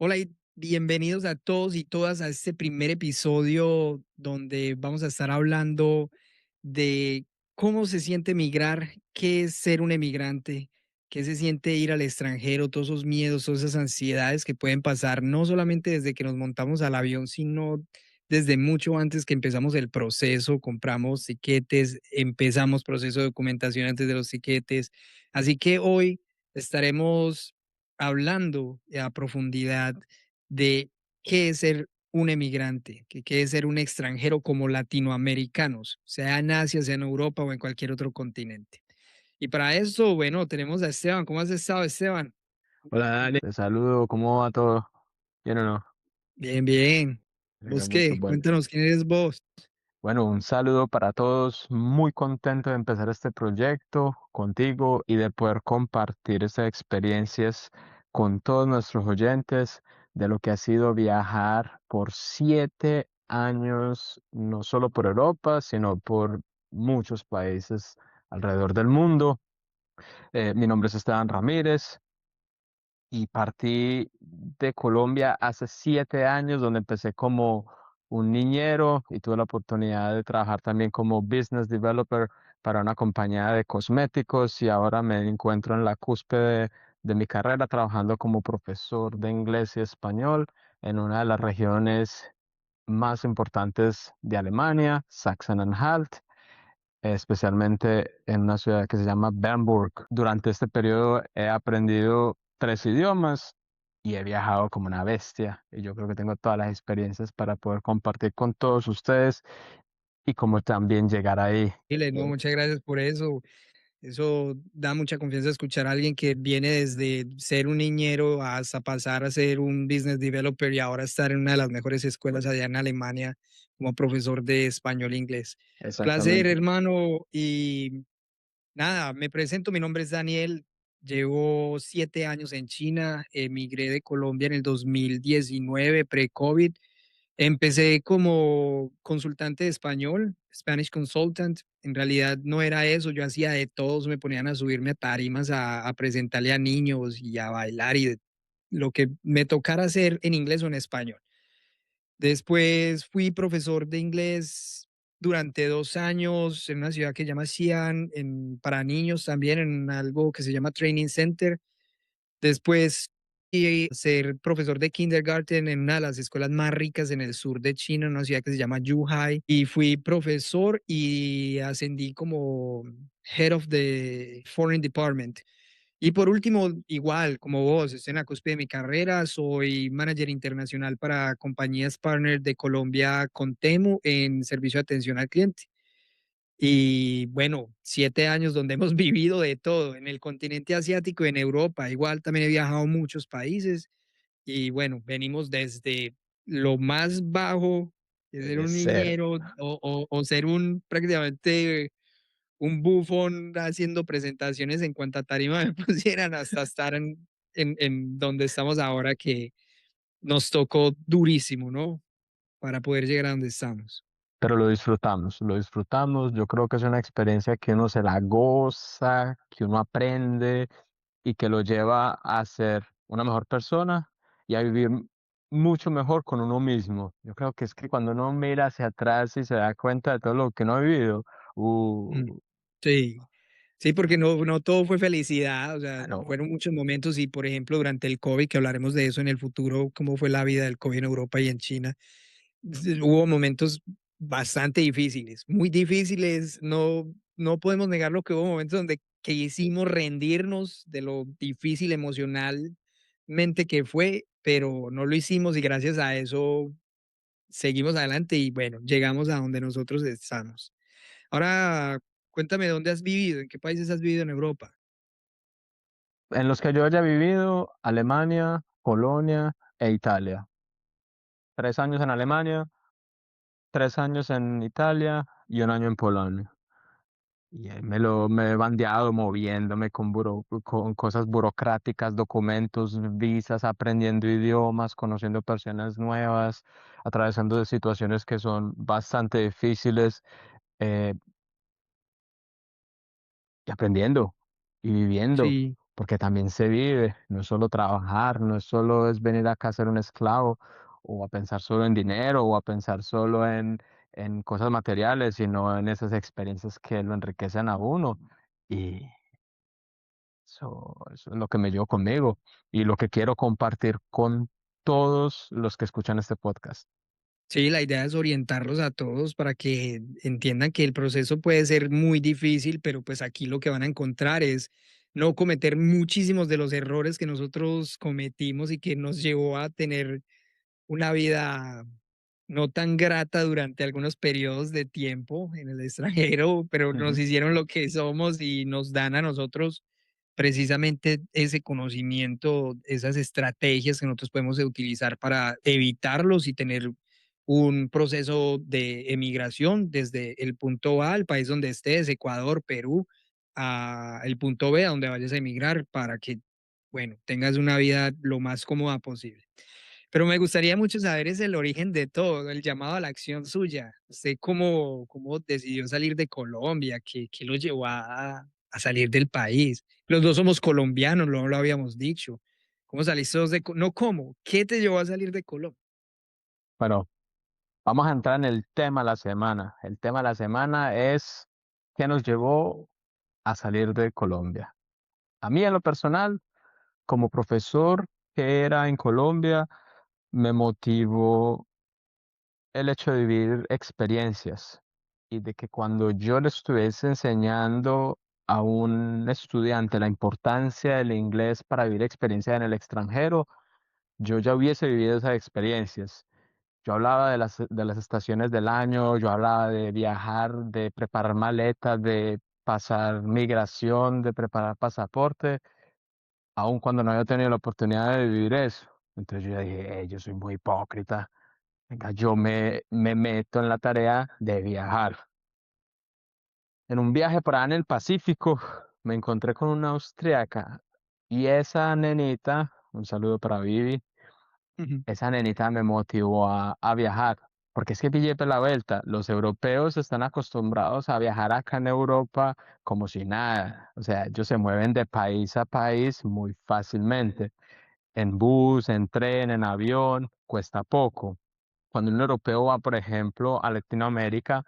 Hola y bienvenidos a todos y todas a este primer episodio donde vamos a estar hablando de cómo se siente migrar, qué es ser un emigrante, qué se siente ir al extranjero, todos esos miedos, todas esas ansiedades que pueden pasar, no solamente desde que nos montamos al avión, sino desde mucho antes que empezamos el proceso, compramos tiquetes, empezamos proceso de documentación antes de los tiquetes. Así que hoy estaremos hablando a profundidad de qué es ser un emigrante, que qué es ser un extranjero como latinoamericanos, sea en Asia, sea en Europa o en cualquier otro continente. Y para eso, bueno, tenemos a Esteban. ¿Cómo has estado, Esteban? Hola Dani, te saludo, ¿cómo va todo? ¿Bien o no? Bien, bien. Me alegra ¿Vos mucho. qué? Bueno, Cuéntanos quién eres vos. bueno, un saludo para todos. Muy contento de empezar este proyecto contigo y de poder compartir esas experiencias con todos nuestros oyentes de lo que ha sido viajar por 7 años, no solo por Europa, sino por muchos países alrededor del mundo. Mi nombre es Esteban Ramírez. Y partí de Colombia hace 7 años, donde empecé como un niñero y tuve la oportunidad de trabajar también como business developer para una compañía de cosméticos y ahora me encuentro en la cúspide de mi carrera trabajando como profesor de inglés y español en una de las regiones más importantes de Alemania, Sachsen-Anhalt, especialmente en una ciudad que se llama Bernburg. Durante este periodo he aprendido 3 idiomas y he viajado como una bestia. Y yo creo que tengo todas las experiencias para poder compartir con todos ustedes y como también llegar ahí. Dile, no, muchas gracias por eso. Eso da mucha confianza escuchar a alguien que viene desde ser un niñero hasta pasar a ser un business developer y ahora estar en una de las mejores escuelas allá en Alemania como profesor de español e inglés. Placer, Exactamente. hermano. Y nada, me presento, mi nombre es Daniel. Llevo 7 años en China, emigré de Colombia en el 2019, pre-COVID. Empecé como consultante de español, Spanish consultant. En realidad no era eso, yo hacía de todo, me ponían a subirme a tarimas a presentarle a niños y a bailar y lo que me tocara hacer en inglés o en español. Después fui profesor de inglés durante 2 años en una ciudad que se llama Xi'an, para niños también, en algo que se llama Training Center. Después y ser profesor de kindergarten en una de las escuelas más ricas en el sur de China, en una ciudad que se llama Zhuhai, y fui profesor y ascendí como Head of the Foreign Department. Y por último, igual, como vos, estoy en la cúspide de mi carrera, soy manager internacional para compañías partner de Colombia con Temu en servicio de atención al cliente. Y bueno, 7 años donde hemos vivido de todo, en el continente asiático, en Europa, igual también he viajado a muchos países y bueno, venimos desde lo más bajo, de ser Desde un cero. niñero o ser un prácticamente un bufón haciendo presentaciones en cuanta tarima me pusieran hasta estar en donde estamos ahora que nos tocó durísimo, ¿no? Para poder llegar a donde estamos. Pero lo disfrutamos, lo disfrutamos. Yo creo que es una experiencia que uno se la goza, que uno aprende y que lo lleva a ser una mejor persona y a vivir mucho mejor con uno mismo. Yo creo que es que cuando uno mira hacia atrás y se da cuenta de todo lo que uno ha vivido, Mm. Sí. Sí, porque no todo fue felicidad, o sea, no, fueron muchos momentos y, por ejemplo, durante el COVID, que hablaremos de eso en el futuro, cómo fue la vida del COVID en Europa y en China, hubo momentos bastante difíciles, muy difíciles, no podemos negar lo que hubo momentos donde que hicimos rendirnos de lo difícil emocionalmente que fue, pero no lo hicimos y gracias a eso seguimos adelante y bueno, llegamos a donde nosotros estamos. Ahora, cuéntame dónde has vivido, en qué países has vivido en Europa. en los que yo haya vivido, Alemania, Polonia e Italia. 3 años en Alemania, 3 años en Italia y un año en Polonia. Y ahí me he bandeado moviéndome con cosas burocráticas, documentos, visas, aprendiendo idiomas, conociendo personas nuevas, atravesando de situaciones que son bastante difíciles, eh, y aprendiendo y viviendo. Sí. porque también se vive, no es solo trabajar, no es solo es venir acá a ser un esclavo o a pensar solo en dinero o a pensar solo en cosas materiales, sino en esas experiencias que lo enriquecen a uno. Y eso es lo que me llevo conmigo y lo que quiero compartir con todos los que escuchan este podcast. Sí, la idea es orientarlos a todos para que entiendan que el proceso puede ser muy difícil, pero pues aquí lo que van a encontrar es no cometer muchísimos de los errores que nosotros cometimos y que nos llevó a tener una vida no tan grata durante algunos periodos de tiempo en el extranjero, pero nos Ujú, hicieron lo que somos y nos dan a nosotros precisamente ese conocimiento, esas estrategias que nosotros podemos utilizar para evitarlos y tener un proceso de emigración desde el punto A al país donde estés, Ecuador, Perú, a el punto B a donde vayas a emigrar para que, bueno, tengas una vida lo más cómoda posible. Pero me gustaría mucho saber es el origen de todo, el llamado a la acción suya. ¿Usted cómo decidió salir de Colombia? ¿Qué lo llevó a salir del país? Los dos somos colombianos, no lo habíamos dicho. ¿Cómo saliste vos de no, cómo? ¿Qué te llevó a salir de Colombia? bueno, vamos a entrar en el tema de la semana. El tema de la semana es qué nos llevó a salir de Colombia. A mí en lo personal, como profesor que era en Colombia, me motivó el hecho de vivir experiencias y de que cuando yo le estuviese enseñando a un estudiante la importancia del inglés para vivir experiencias en el extranjero, yo ya hubiese vivido esas experiencias. Yo hablaba de las estaciones del año, yo hablaba de viajar, de preparar maletas, de pasar migración, de preparar pasaporte, aun cuando no había tenido la oportunidad de vivir eso. Entonces yo dije, yo soy muy hipócrita. Venga, me meto en la tarea de viajar. En un viaje por allá en el Pacífico, me encontré con una austriaca y esa nenita, un saludo para Vivi, Ujú. esa nenita me motivó a viajar, porque es que pillé por la vuelta. Los europeos están acostumbrados a viajar acá en Europa como si nada. O sea, ellos se mueven de país a país muy fácilmente. En bus, en tren, en avión, cuesta poco. Cuando un europeo va, por ejemplo, a Latinoamérica,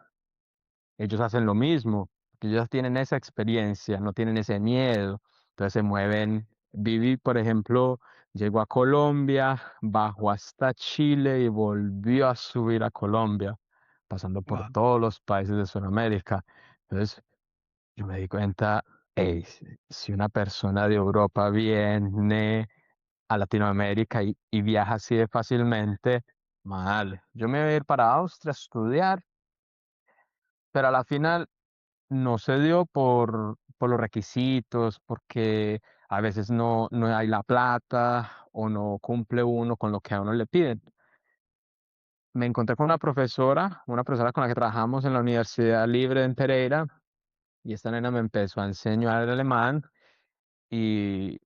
ellos hacen lo mismo, porque ellos ya tienen esa experiencia, no tienen ese miedo, entonces se mueven. Vivi, por ejemplo, llegó a Colombia, bajó hasta Chile y volvió a subir a Colombia, pasando por Wow. todos los países de Sudamérica. Entonces, yo me di cuenta, hey, si una persona de Europa viene a Latinoamérica y viaja así de fácilmente, mal. Yo me voy a ir para Austria a estudiar, pero a la final no se dio por los requisitos, porque a veces no hay la plata o no cumple uno con lo que a uno le piden. Me encontré con una profesora con la que trabajamos en la Universidad Libre en Pereira, y esta nena me empezó a enseñar el alemán y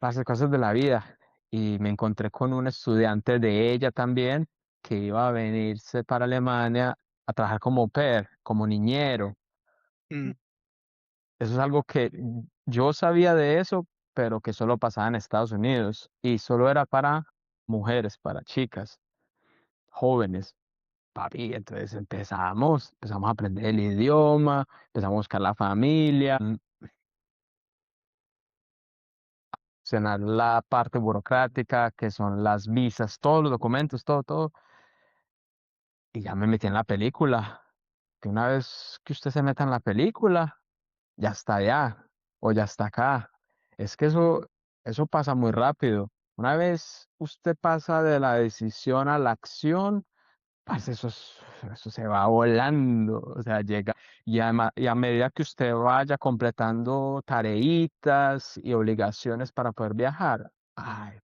pasé cosas de la vida. Y me encontré con un estudiante de ella también que iba a venirse para Alemania a trabajar como au pair, como niñero. Mm. Eso es algo que yo sabía de eso, pero que solo pasaba en Estados Unidos y solo era para mujeres, para chicas, jóvenes. Papi, entonces empezamos a aprender el idioma, empezamos a buscar la familia, llenar la parte burocrática, que son las visas, todos los documentos, todo, todo. Y ya me metí en la película. Que una vez que usted se meta en la película, ya está allá o ya está acá. Es que eso pasa muy rápido. Una vez usted pasa de la decisión a la acción, parce, eso se va volando. O sea, llega. Y a medida que usted vaya completando tareitas y obligaciones para poder viajar, ay,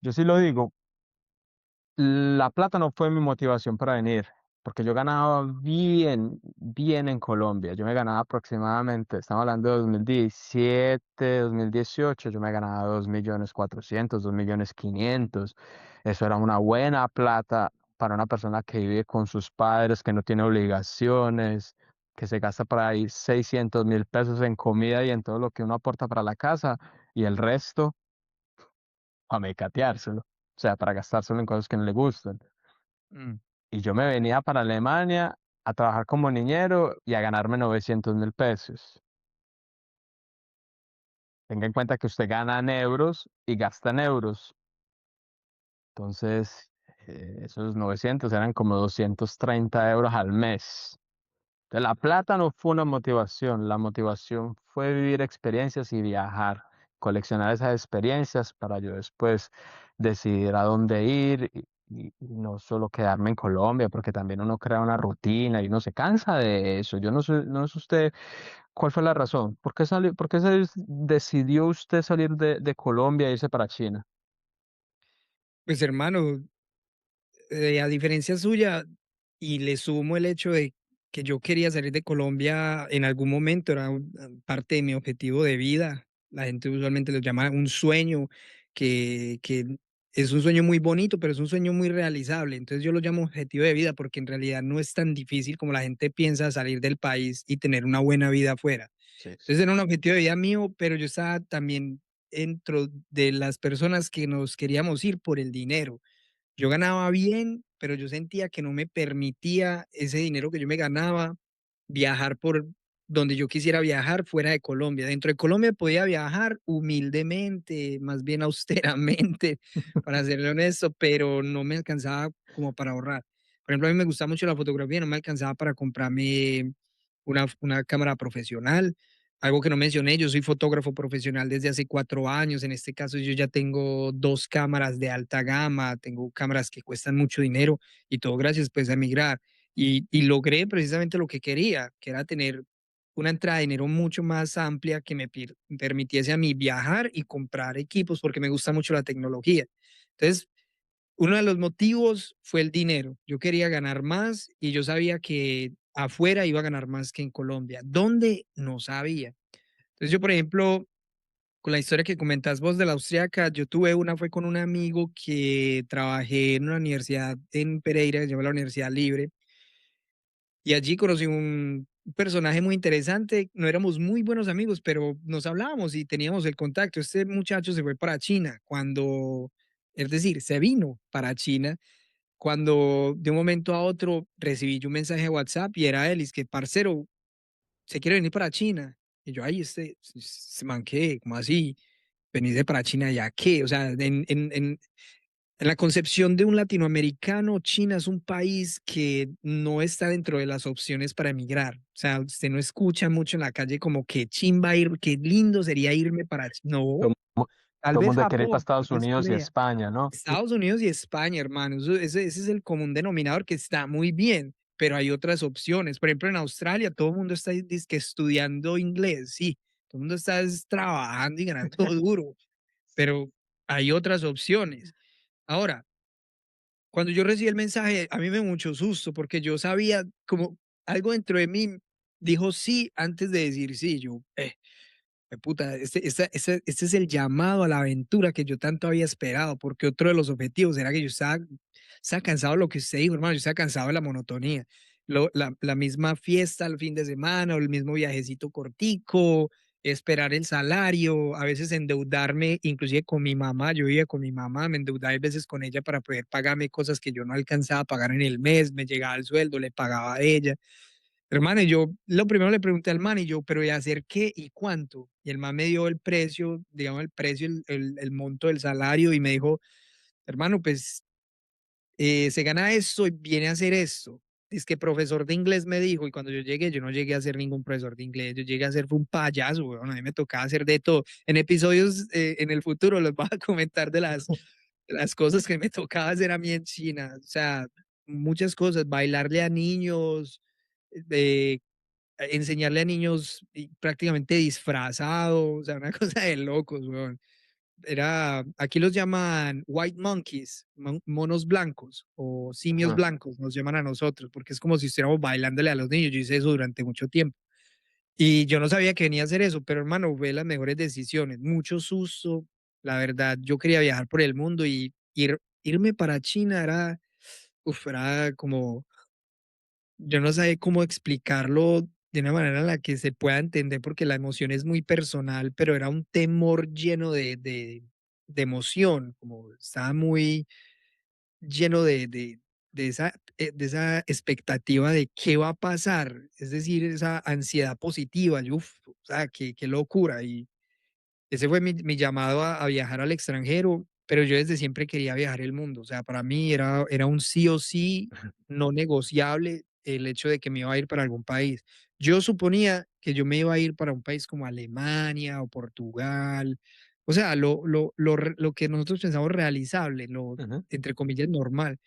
yo sí lo digo, la plata no fue mi motivación para venir, porque yo ganaba bien, bien en Colombia. Yo me ganaba aproximadamente, estamos hablando de 2017, 2018, yo me ganaba 2.400.000, 2.500.000. Eso era una buena plata para una persona que vive con sus padres, que no tiene obligaciones, que se gasta por ahí 600.000 pesos en comida y en todo lo que uno aporta para la casa, y el resto para mecateárselo, o sea, para gastárselo en cosas que no le gustan. Mm. Y yo me venía para Alemania a trabajar como niñero y a ganarme 900.000 pesos. Tenga en cuenta que usted gana en euros y gasta en euros. Entonces, esos 900 eran como 230 € al mes. Entonces, la plata no fue una motivación, la motivación fue vivir experiencias y viajar, coleccionar esas experiencias para yo después decidir a dónde ir y no solo quedarme en Colombia, porque también uno crea una rutina y uno se cansa de eso. Yo no sé, no sé usted cuál fue la razón, por qué decidió usted salir de Colombia e irse para China? Pues, hermano, a diferencia suya, y le sumo el hecho de que yo quería salir de Colombia en algún momento, era parte de mi objetivo de vida. La gente usualmente lo llama un sueño, que es un sueño muy bonito, pero es un sueño muy realizable. Entonces yo lo llamo objetivo de vida porque en realidad no es tan difícil como la gente piensa salir del país y tener una buena vida afuera. Sí, Entonces era un objetivo de vida mío, pero yo estaba también dentro de las personas que nos queríamos ir por el dinero. Yo ganaba bien, pero yo sentía que no me permitía ese dinero que yo me ganaba viajar por donde yo quisiera viajar fuera de Colombia. Dentro de Colombia podía viajar humildemente, más bien austeramente, para serle honesto, pero no me alcanzaba como para ahorrar. Por ejemplo, a mí me gusta mucho la fotografía, no me alcanzaba para comprarme una cámara profesional. Algo que no mencioné, yo soy fotógrafo profesional desde hace 4 años. En este caso, yo ya tengo dos cámaras de alta gama, tengo cámaras que cuestan mucho dinero y todo gracias pues a emigrar. Y logré precisamente lo que quería, que era tener una entrada de dinero mucho más amplia que me permitiese a mí viajar y comprar equipos porque me gusta mucho la tecnología. Entonces, uno de los motivos fue el dinero. Yo quería ganar más y yo sabía que afuera iba a ganar más que en Colombia. ¿Dónde? No sabía. Entonces yo, por ejemplo, con la historia que comentas vos de la austríaca, yo tuve una, fue con un amigo que trabajé en una universidad en Pereira, que se llama la Universidad Libre, y allí conocí un personaje muy interesante. No éramos muy buenos amigos, pero nos hablábamos y teníamos el contacto. Este muchacho se fue para China cuando, es decir, se vino para China cuando de un momento a otro recibí yo un mensaje de WhatsApp y era él, y es que, parcero, se quiere venir para China. Y yo, ay, este man, ¿qué? ¿Cómo así? Venirse para China, ¿ya qué? O sea, en la concepción de un latinoamericano, China es un país que no está dentro de las opciones para emigrar. O sea, usted no escucha mucho en la calle como que chimba ir, qué lindo sería irme para no, Todo tal todo el vez mundo quiere ir para Japón, tal Estados vez Unidos y Corea. España, ¿no? Estados Unidos y España, hermano, ese es el común denominador que está muy bien, pero hay otras opciones. Por ejemplo, en Australia todo el mundo está dizque estudiando inglés, sí, todo el mundo está trabajando y ganando duro, pero hay otras opciones. Ahora, cuando yo recibí el mensaje, a mí me dio mucho susto porque yo sabía como algo dentro de mí dijo sí antes de decir sí. Yo, puta, este es el llamado a la aventura que yo tanto había esperado, porque otro de los objetivos era que yo estaba cansado de lo que usted dijo, hermano, yo estaba cansado de la monotonía. La misma fiesta al fin de semana o el mismo viajecito cortico, esperar el salario, a veces endeudarme, inclusive con mi mamá, yo vivía con mi mamá, me endeudaba a veces con ella para poder pagarme cosas que yo no alcanzaba a pagar en el mes, me llegaba el sueldo, le pagaba a ella. Hermano, y yo lo primero le pregunté al man y yo, pero ¿y hacer qué y cuánto? Y el man me dio el precio, digamos, el precio, el monto del salario y me dijo, hermano, pues se gana esto y viene a hacer esto. Es que profesor de inglés me dijo, y cuando yo llegué, yo no llegué a ser ningún profesor de inglés, yo llegué a ser fue un payaso, weón, a mí me tocaba hacer de todo. En episodios en el futuro les voy a comentar de las cosas que me tocaba hacer a mí en China, o sea, muchas cosas, bailarle a niños, de enseñarle a niños prácticamente disfrazados, o sea, una cosa de locos, weón. Era, aquí los llaman white monkeys, monos blancos o simios Ujú. blancos, nos llaman a nosotros, porque es como si estuviéramos bailándole a los niños. Yo hice eso durante mucho tiempo. Y yo no sabía que venía a hacer eso, pero hermano, fue las mejores decisiones, mucho susto, la verdad. Yo quería viajar por el mundo y irme para China era, uf, era como, yo no sabía cómo explicarlo de una manera en la que se pueda entender, porque la emoción es muy personal, pero era un temor lleno de emoción, como estaba muy lleno de esa expectativa de qué va a pasar, es decir, esa ansiedad positiva, yo, uf, o sea, qué locura. Y ese fue mi llamado a viajar al extranjero, pero yo desde siempre quería viajar el mundo. O sea, para mí era un sí o sí, no negociable el hecho de que me iba a ir para algún país. Yo suponía que yo me iba a ir para un país como Alemania o Portugal, o sea, lo que nosotros pensamos realizable, lo, Ujú. entre comillas, normal,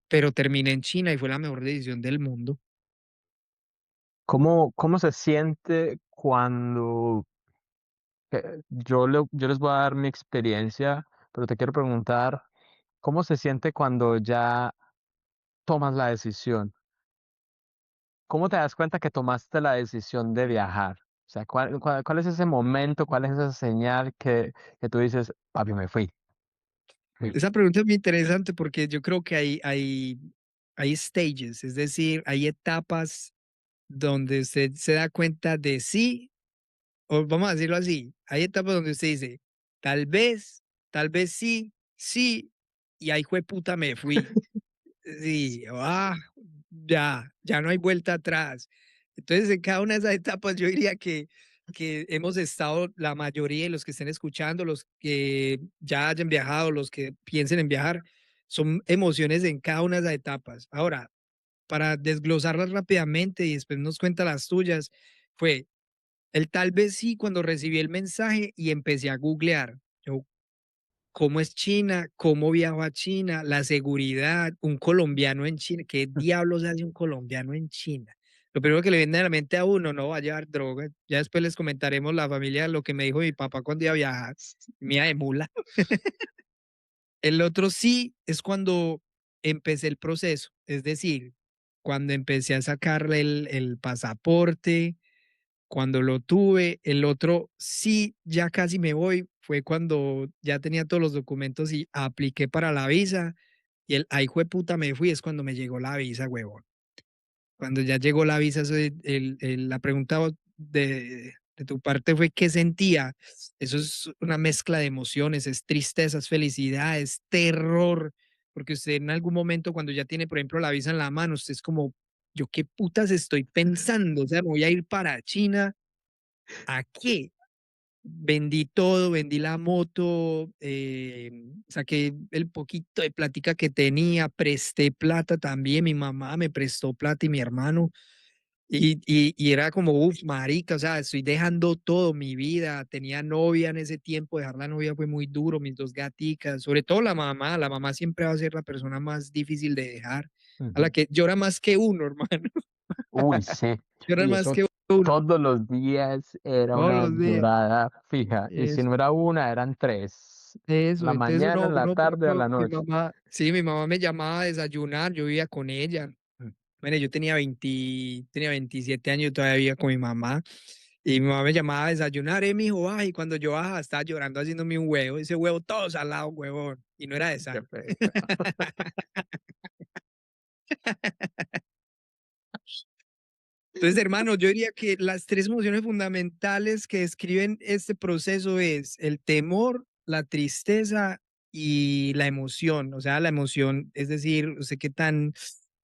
pero terminé en China y fue la mejor decisión del mundo. ¿Cómo se siente cuando yo les voy a dar mi experiencia, pero te quiero preguntar, ¿cómo se siente cuando ya tomas la decisión? ¿Cómo te das cuenta que tomaste la decisión de viajar? O sea, ¿cuál es ese momento, cuál es esa señal que tú dices, papi, me fui? Sí. Esa pregunta es muy interesante porque yo creo que hay stages, es decir, hay etapas donde usted se da cuenta de sí, o vamos a decirlo así, hay etapas donde usted dice, tal vez sí, sí, y ahí fue puta me fui. Sí, ya no hay vuelta atrás. Entonces, en cada una de esas etapas, yo diría que hemos estado, la mayoría de los que estén escuchando, los que ya hayan viajado, los que piensen en viajar, son emociones en cada una de esas etapas. Ahora, para desglosarlas rápidamente y después nos cuenta las tuyas, fue el tal vez sí cuando recibí el mensaje y empecé a googlear. Yo, cómo es China, cómo viajo a China, la seguridad, un colombiano en China, ¿qué diablos hace un colombiano en China? Lo primero que le viene a la mente a uno, no va a llevar droga. Ya después les comentaremos la familia lo que me dijo mi papá cuando iba a viajar, mía de mula. El otro sí es cuando empecé el proceso, es decir, cuando empecé a sacarle el pasaporte, cuando lo tuve. El otro sí, ya casi me voy, fue cuando ya tenía todos los documentos y apliqué para la visa. Y el ay puta me fui es cuando me llegó la visa, huevón. Cuando ya llegó la visa, eso la pregunta de tu parte fue qué sentía. Eso es una mezcla de emociones, es tristeza, es felicidad, es terror, porque usted en algún momento cuando ya tiene, por ejemplo, la visa en la mano, usted es como, yo qué putas estoy pensando, o sea, me voy a ir para China, ¿a qué? Vendí todo, vendí la moto, saqué el poquito de plática que tenía, presté plata también, mi mamá me prestó plata y mi hermano, y era como, uff, marica, o sea, estoy dejando todo, mi vida, tenía novia en ese tiempo, dejar la novia fue muy duro, mis dos gaticas, sobre todo la mamá siempre va a ser la persona más difícil de dejar, a la Ujú. que llora más que uno, hermano, Uy, sí. llora Y más eso que uno, todos los días era todos una los días. llorada fija. Y si Eso. no era una, eran tres. Eso, La entonces mañana, uno, en la uno, por tarde, a ejemplo, la mi noche. mamá, sí, mi mamá me llamaba a desayunar, yo vivía con ella. Bueno, yo tenía 20, tenía 27 años, yo todavía vivía con mi mamá. Y mi mamá me llamaba a desayunar, mijo, ay, y cuando yo bajaba estaba llorando haciéndome un huevo, ese huevo todo salado, huevón, y no era de Qué sal. pereza. Entonces, hermano, yo diría que las tres emociones fundamentales que describen este proceso es el temor, la tristeza y la emoción. O sea, la emoción, es decir, usted qué tan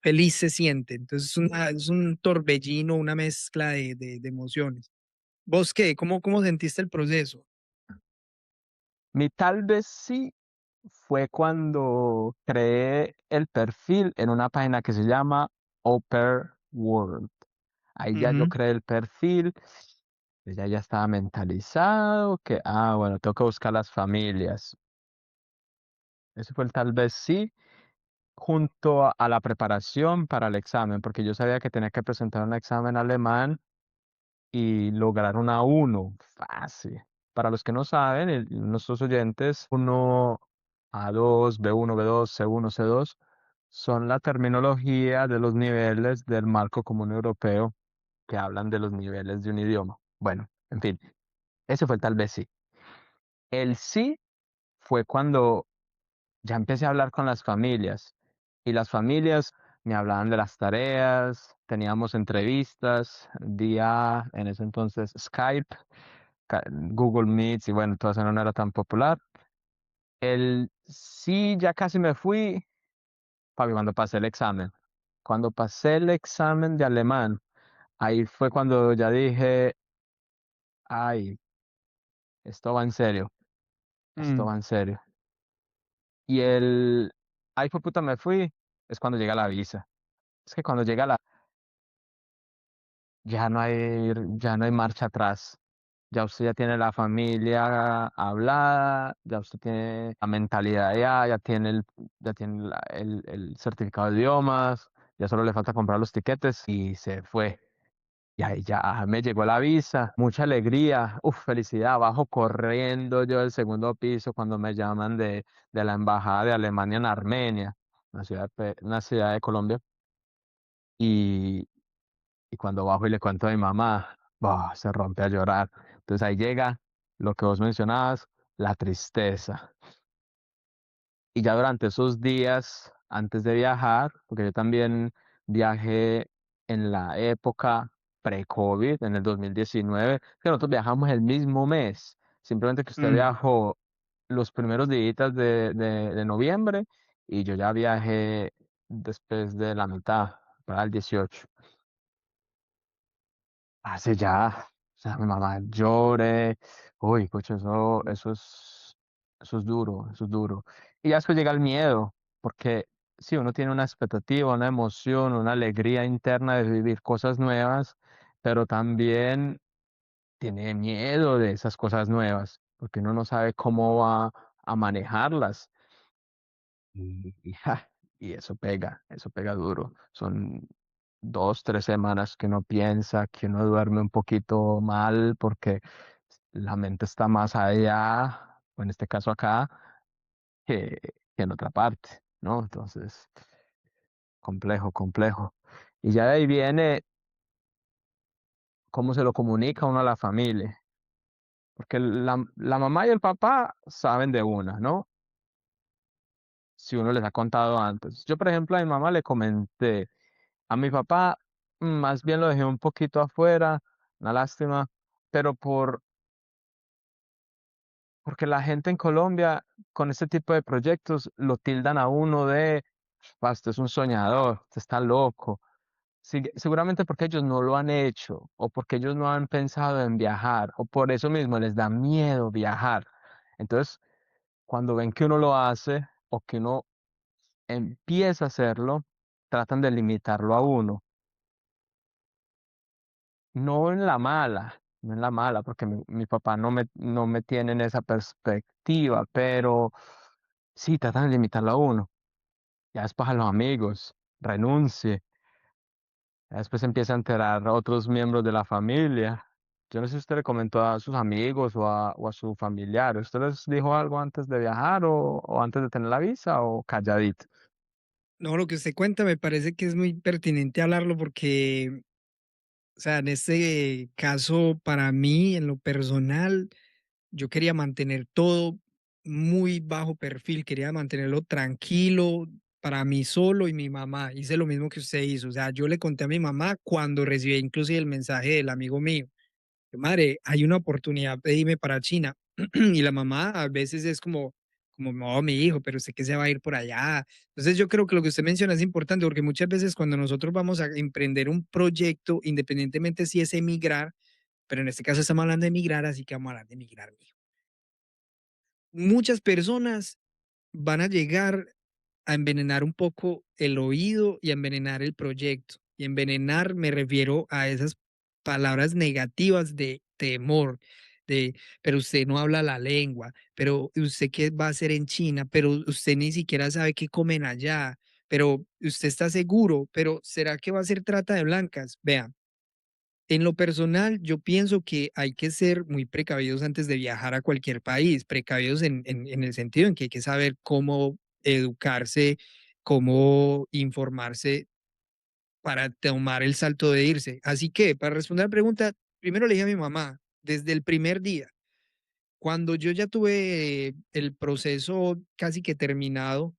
feliz se siente. Entonces, es un torbellino, una mezcla de emociones. ¿Vos qué? ¿Cómo sentiste el proceso? Mi tal vez sí fue cuando creé el perfil en una página que se llama Upper World. Ahí ya yo Ujú. creé el perfil, ya estaba mentalizado que, bueno, tengo que buscar las familias. Ese fue el tal vez sí, junto a la preparación para el examen, porque yo sabía que tenía que presentar un examen alemán y lograr una uno fácil. Para los que no saben, nuestros oyentes, uno A2 B1 B2 C1 C2 son la terminología de los niveles del marco común europeo que hablan de los niveles de un idioma. Bueno, en fin, ese fue el tal vez sí. El sí fue cuando ya empecé a hablar con las familias y las familias me hablaban de las tareas, teníamos entrevistas, día en ese entonces Skype, Google Meets y bueno, todo eso no era tan popular. El sí, ya casi me fui, papi, cuando pasé el examen. Cuando pasé el examen de alemán, ahí fue cuando ya dije, ay, esto va en serio, esto Mm, va en serio. Y ay, fue puta, me fui, es cuando llega la visa. Es que cuando llega ya no hay marcha atrás. Ya usted ya tiene la familia hablada, ya usted tiene la mentalidad ya tiene ya tiene el certificado de idiomas, ya solo le falta comprar los tiquetes y se fue. Y ahí ya me llegó la visa, mucha alegría, felicidad, bajo corriendo yo del segundo piso cuando me llaman de la embajada de Alemania en Armenia, una ciudad de Colombia, y, y cuando bajo y le cuento a mi mamá, se rompe a llorar. Entonces ahí llega lo que vos mencionabas, la tristeza. Y ya durante esos días, antes de viajar, porque yo también viajé en la época pre-COVID, en el 2019, que nosotros viajamos el mismo mes, simplemente que usted mm. viajó los primeros días de noviembre y yo ya viajé después de la mitad, para el 18. Hace ya, o sea, mi mamá llore, uy, coche, eso es duro, eso es duro. Y ya después llega el miedo, porque sí, uno tiene una expectativa, una emoción, una alegría interna de vivir cosas nuevas, pero también tiene miedo de esas cosas nuevas, porque uno no sabe cómo va a manejarlas. Y eso pega duro. Son 2, 3 semanas que uno piensa, que uno duerme un poquito mal porque la mente está más allá, o en este caso acá, que, que en otra parte, ¿no? Entonces, complejo, complejo. Y ya de ahí viene cómo se lo comunica uno a la familia, porque la mamá y el papá saben de una, ¿no? Si uno les ha contado antes. Yo, por ejemplo, a mi mamá le comenté. A mi papá, más bien lo dejé un poquito afuera, una lástima, pero porque la gente en Colombia con este tipo de proyectos lo tildan a uno de, usted es un soñador, usted está loco. Seguramente porque ellos no lo han hecho o porque ellos no han pensado en viajar o por eso mismo les da miedo viajar. Entonces, cuando ven que uno lo hace o que uno empieza a hacerlo, tratan de limitarlo a uno. No en la mala, no en la mala, porque mi papá no me tiene en esa perspectiva, pero sí tratan de limitarlo a uno. Ya después a los amigos, renuncie. Ya después empieza a enterar a otros miembros de la familia. Yo no sé si usted le comentó a sus amigos o a su familiar. ¿Usted les dijo algo antes de viajar o antes de tener la visa o calladito? No, lo que usted cuenta me parece que es muy pertinente hablarlo porque, o sea, en este caso, para mí, en lo personal, yo quería mantener todo muy bajo perfil, quería mantenerlo tranquilo para mí solo y mi mamá. Hice lo mismo que usted hizo. O sea, yo le conté a mi mamá cuando recibí inclusive el mensaje del amigo mío. Madre, hay una oportunidad de irme para China. Y la mamá a veces es como, no, mi hijo, pero usted que se va a ir por allá. Entonces yo creo que lo que usted menciona es importante porque muchas veces cuando nosotros vamos a emprender un proyecto, independientemente si es emigrar, pero en este caso estamos hablando de emigrar, así que vamos a hablar de emigrar, mijo. Muchas personas van a llegar a envenenar un poco el oído y a envenenar el proyecto. Y envenenar me refiero a esas palabras negativas de temor, de, pero usted no habla la lengua, pero usted qué va a hacer en China, pero usted ni siquiera sabe qué comen allá, pero usted está seguro, pero ¿será que va a ser trata de blancas? Vea, en lo personal, yo pienso que hay que ser muy precavidos antes de viajar a cualquier país, precavidos en el sentido en que hay que saber cómo educarse, cómo informarse para tomar el salto de irse. Así que, para responder la pregunta, primero le dije a mi mamá, desde el primer día, cuando yo ya tuve el proceso casi que terminado,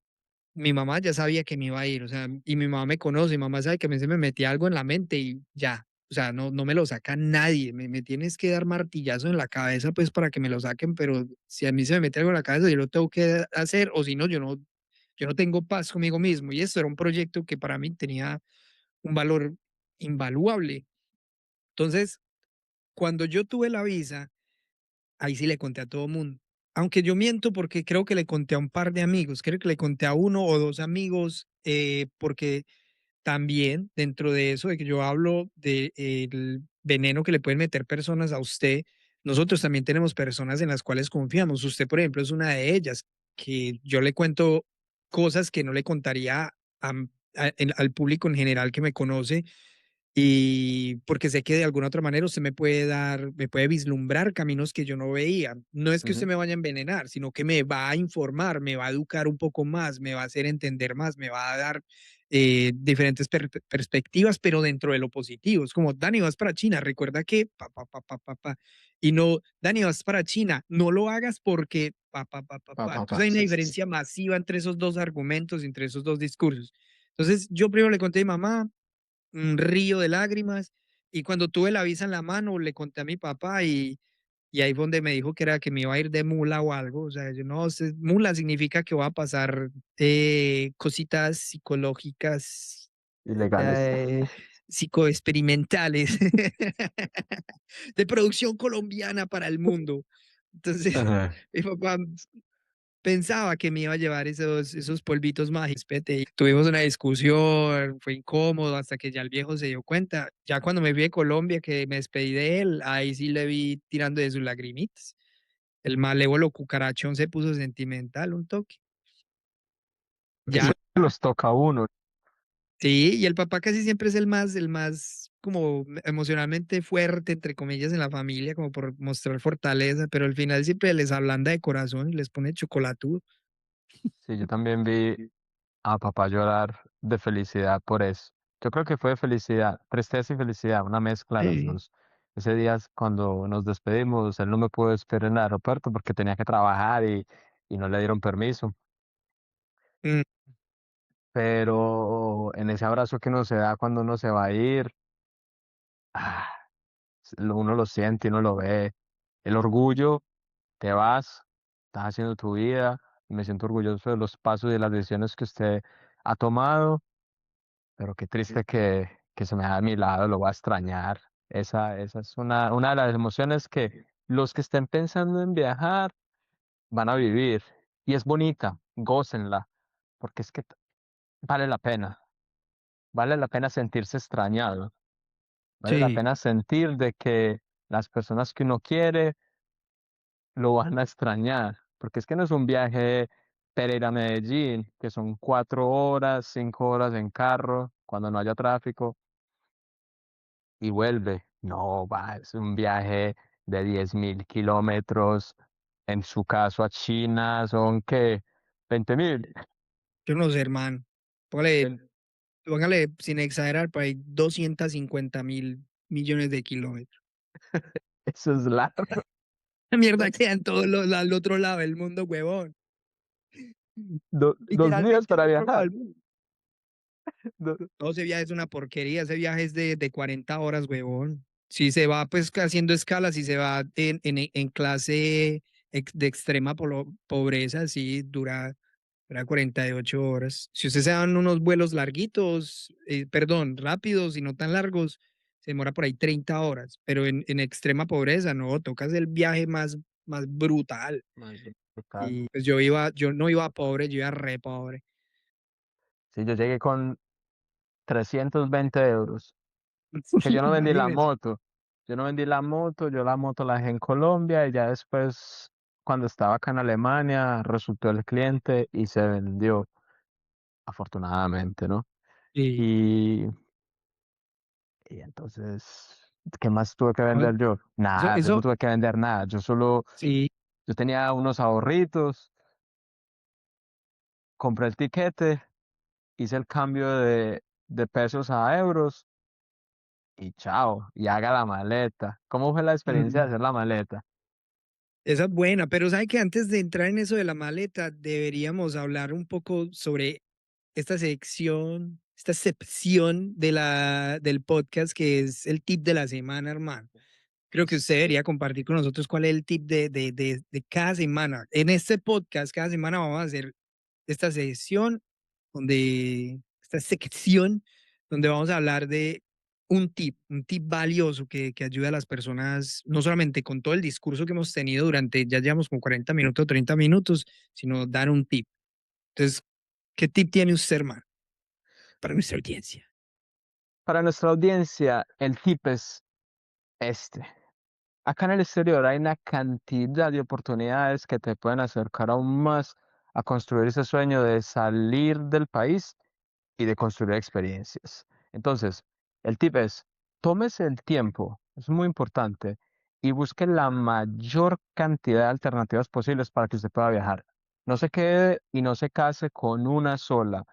mi mamá ya sabía que me iba a ir, o sea, y mi mamá me conoce, mi mamá sabe que a mí se me metía algo en la mente y ya, o sea, no me lo saca nadie, me tienes que dar martillazo en la cabeza, pues, para que me lo saquen, pero si a mí se me mete algo en la cabeza, yo lo tengo que hacer, o si no, yo no tengo paz conmigo mismo, y esto era un proyecto que para mí tenía un valor invaluable. Entonces, cuando yo tuve la visa, ahí sí le conté a todo mundo. Aunque yo miento porque creo que le conté a un par de amigos, creo que le conté a uno o dos amigos, porque también dentro de eso de que yo hablo del veneno que le pueden meter personas a usted, nosotros también tenemos personas en las cuales confiamos. Usted, por ejemplo, es una de ellas, que yo le cuento cosas que no le contaría al público en general que me conoce, y porque sé que de alguna otra manera usted me puede vislumbrar caminos que yo no veía. No es que usted Ujú. me vaya a envenenar, sino que me va a informar, me va a educar un poco más, me va a hacer entender más, me va a dar diferentes perspectivas, pero dentro de lo positivo. Es como, Dani, vas para China, recuerda que, y no, Dani, vas para China, no lo hagas porque, Pa, pa, Entonces pa. hay una Sí, sí, sí. diferencia masiva entre esos dos argumentos, entre esos dos discursos. Entonces yo primero le conté a mi mamá, un río de lágrimas. Y cuando tuve la visa en la mano, le conté a mi papá y ahí fue donde me dijo que era que me iba a ir de mula o algo. O sea, yo no sé, mula significa que voy a pasar cositas psicológicas, Ilegales. eh, psicoexperimentales de producción colombiana para el mundo. Entonces, Ajá. mi papá pensaba que me iba a llevar esos polvitos mágicos, pete, y tuvimos una discusión, fue incómodo hasta que ya el viejo se dio cuenta. Ya cuando me fui de Colombia, que me despedí de él, ahí sí le vi tirando de sus lagrimitas. El malévolo cucarachón se puso sentimental un toque. Que Ya, se los toca a uno. sí, y el papá casi siempre es el más como emocionalmente fuerte, entre comillas, en la familia, como por mostrar fortaleza, pero al final siempre les ablanda de corazón y les pone chocolatudo. Sí, yo también vi a papá llorar de felicidad por eso. Yo creo que fue de felicidad, tristeza y felicidad, una mezcla de las Sí. dos. Ese día cuando nos despedimos, él no me pudo despedir en el aeropuerto porque tenía que trabajar y no le dieron permiso. Mm, Pero en ese abrazo que uno se da cuando uno se va a ir, ah, uno lo siente, uno lo ve. El orgullo, te vas, estás haciendo tu vida y me siento orgulloso de los pasos y de las decisiones que usted ha tomado. Pero qué triste que se me da a mi lado, lo voy a extrañar. Esa es una de las emociones que los que estén pensando en viajar van a vivir. Y es bonita, gócenla, porque es que vale la pena. Vale la pena sentirse extrañado. Vale la sí. pena sentir de que las personas que uno quiere lo van a extrañar. Porque es que no es un viaje Pereira-Medellín, que son 4 horas, 5 horas en carro, cuando no haya tráfico y vuelve. No, va, es un viaje de 10.000 kilómetros. En su caso a China son que 20.000. Yo no sé, hermano. Póngale, Ven, póngale, sin exagerar, por ahí 250.000 millones de kilómetros. eso es largo. La mierda queda en todo al otro lado del mundo, huevón. 2 días Literalmente al para otro lado viajar. del mundo. Do- No, ese viaje es una porquería. Ese viaje es de 40 horas, huevón. Si se va pues haciendo escalas, si se va en clase de extrema pobreza, sí, dura 48 horas. Si usted se dan unos vuelos larguitos, perdón, rápidos y no tan largos, se demora por ahí 30 horas. Pero en extrema pobreza, no, tocas el viaje más brutal. Más brutal. Y pues yo no iba pobre, yo iba re pobre. Sí, yo llegué con 320 euros, porque yo no vendí la Imagínese. moto. Yo no vendí la moto, yo la moto la dejé en Colombia y ya después, cuando estaba acá en Alemania, resultó el cliente y se vendió, afortunadamente, ¿no? Sí. Y, y entonces, ¿qué más tuve que No, vender yo? Eso, Nada, yo no eso, tuve que vender nada. sí, Yo tenía unos ahorritos, compré el tiquete, hice el cambio de pesos a euros y chao, y haga la maleta. ¿Cómo fue la experiencia de mm, hacer la maleta? esa es buena, pero sabe que antes de entrar en eso de la maleta, deberíamos hablar un poco sobre esta sección, esta excepción del podcast que es el tip de la semana, hermano. Creo que usted debería compartir con nosotros cuál es el tip de cada semana. En este podcast, cada semana vamos a hacer esta sesión esta sección donde vamos a hablar de un tip valioso que ayuda a las personas, no solamente con todo el discurso que hemos tenido durante, ya llevamos como 40 minutos, 30 minutos, sino dar un tip. Entonces, ¿qué tip tiene usted, hermano, para nuestra audiencia? Para nuestra audiencia, el tip es este. Acá en el exterior hay una cantidad de oportunidades que te pueden acercar aún más a construir ese sueño de salir del país y de construir experiencias. Entonces, el tip es, tómese el tiempo, es muy importante, y busque la mayor cantidad de alternativas posibles para que usted pueda viajar. No se quede y no se case con una sola.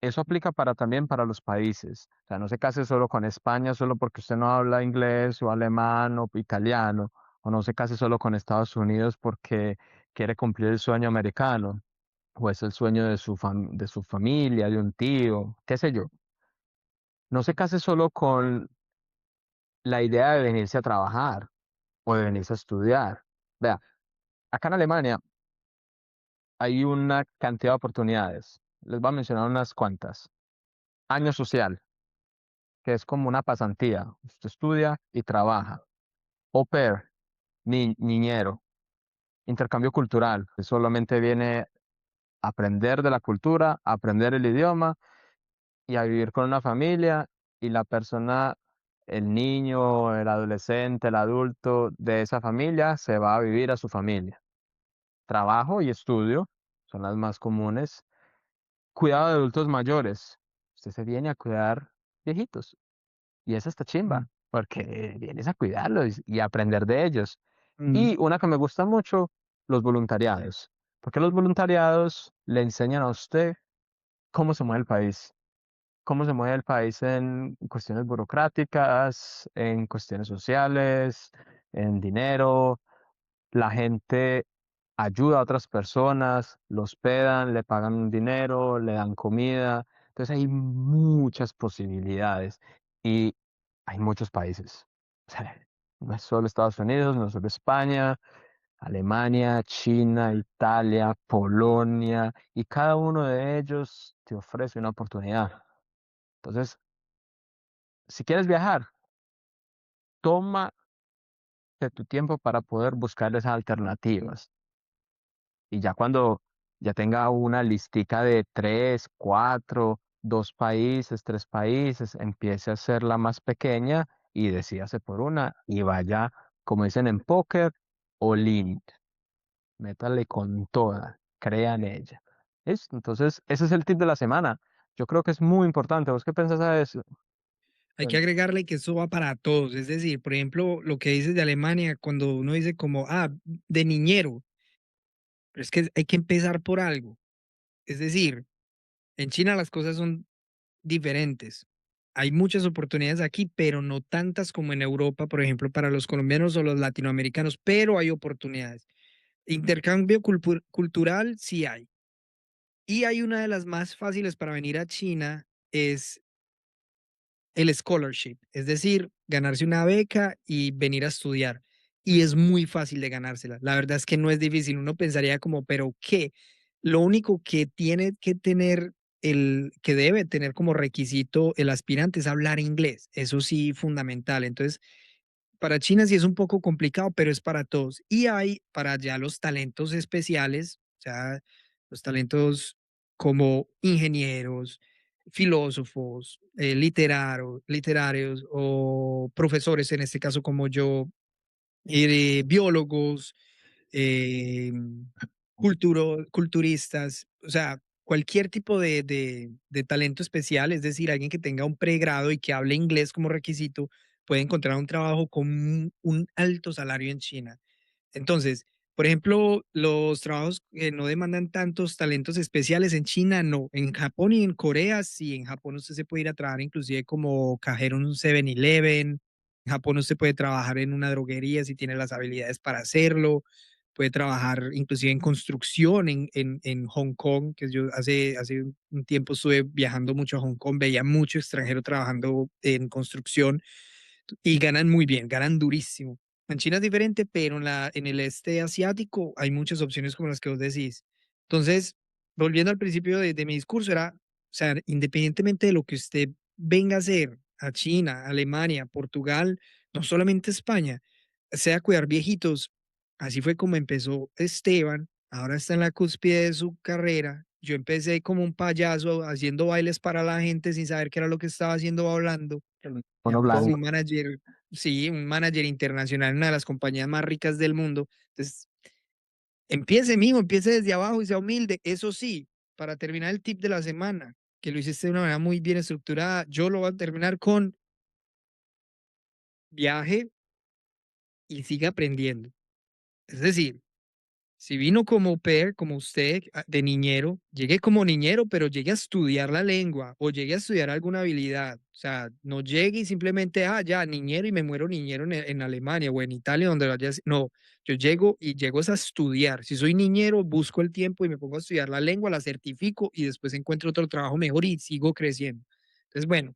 Eso aplica para también para los países. O sea, no se case solo con España solo porque usted no habla inglés o alemán o italiano, o no se case solo con Estados Unidos porque quiere cumplir el sueño americano, o es el sueño de de su familia, de un tío, qué sé yo. No se case solo con la idea de venirse a trabajar o de venirse a estudiar. Vea, acá en Alemania hay una cantidad de oportunidades. Les voy a mencionar unas cuantas. Año social, que es como una pasantía. Usted estudia y trabaja. Au pair, niñero. Intercambio cultural, que solamente viene a aprender de la cultura, a aprender el idioma y a vivir con una familia y la persona, el niño, el adolescente, el adulto de esa familia se va a vivir a su familia. Trabajo y estudio son las más comunes. Cuidado de adultos mayores. Usted se viene a cuidar viejitos y eso está Mm, chimba porque vienes a cuidarlos y a aprender de ellos. mm, Y una que me gusta mucho, los voluntariados. Porque los voluntariados le enseñan a usted cómo se mueve el país, cómo se mueve el país en cuestiones burocráticas, en cuestiones sociales, en dinero. La gente ayuda a otras personas, los hospedan, le pagan un dinero, le dan comida. Entonces hay muchas posibilidades y hay muchos países. O sea, no es solo Estados Unidos, no es solo España, Alemania, China, Italia, Polonia, y cada uno de ellos te ofrece una oportunidad. Entonces, si quieres viajar, tómate tu tiempo para poder buscar esas alternativas. Y ya cuando ya tenga una listica de tres, cuatro, dos países, tres países, empiece a hacerla más pequeña y decídase por una y vaya, como dicen en póker, all in. Métale con toda, crea en ella. ¿Listo? Entonces, ese es el tip de la semana. Yo creo que es muy importante. ¿Vos qué pensás de eso? Hay que agregarle que eso va para todos. Es decir, por ejemplo, lo que dices de Alemania, cuando uno dice como, de niñero, pero es que hay que empezar por algo. Es decir, en China las cosas son diferentes. Hay muchas oportunidades aquí, pero no tantas como en Europa, por ejemplo, para los colombianos o los latinoamericanos, pero hay oportunidades. Intercambio cultural, sí hay. Y hay una de las más fáciles para venir a China, es el scholarship, es decir, ganarse una beca y venir a estudiar. Y es muy fácil de ganársela. La verdad es que no es difícil. Uno pensaría como, pero ¿qué? Lo único que tiene que tener que debe tener como requisito el aspirante es hablar inglés. Eso sí, fundamental. Entonces, para China sí es un poco complicado, pero es para todos. Y hay para allá los talentos especiales, o sea, los talentos como ingenieros, filósofos, literarios o profesores, en este caso como yo, biólogos, eh, culturistas, o sea, cualquier tipo de talento especial, es decir, alguien que tenga un pregrado y que hable inglés como requisito, puede encontrar un trabajo con un alto salario en China. Entonces, por ejemplo, los trabajos que no demandan tantos talentos especiales en China, no. En Japón y en Corea, sí. En Japón usted se puede ir a trabajar inclusive como cajero en un 7-Eleven. En Japón usted puede trabajar en una droguería si tiene las habilidades para hacerlo. puede trabajar inclusive en construcción en Hong Kong, que yo hace un tiempo estuve viajando mucho a Hong Kong, veía mucho extranjero trabajando en construcción y ganan muy bien, ganan durísimo. En China es diferente, pero en el este asiático hay muchas opciones como las que vos decís. Entonces, volviendo al principio de mi discurso, era, o sea, independientemente de lo que usted venga a hacer a China, Alemania, Portugal, no solamente España, sea cuidar viejitos. Así fue como empezó Esteban, ahora está en la cúspide de su carrera. Yo empecé como un payaso haciendo bailes para la gente sin saber qué era lo que estaba haciendo o hablando. Ya Uno ahorita soy blanco. un manager, sí, un manager internacional en una de las compañías más ricas del mundo. Entonces, empiece, mijo, empiece desde abajo y sea humilde. Eso sí, para terminar el tip de la semana, que lo hiciste de una manera muy bien estructurada, yo lo voy a terminar con viaje y siga aprendiendo. Es decir, si vino como au pair, como usted, de niñero, llegué como niñero, pero llegué a estudiar la lengua o llegué a estudiar alguna habilidad. O sea, no llegue y simplemente, ya, niñero y me muero niñero en Alemania o en Italia, donde vaya. No, yo llego y llego es a estudiar. Si soy niñero, busco el tiempo y me pongo a estudiar la lengua, la certifico y después encuentro otro trabajo mejor y sigo creciendo. Entonces, bueno,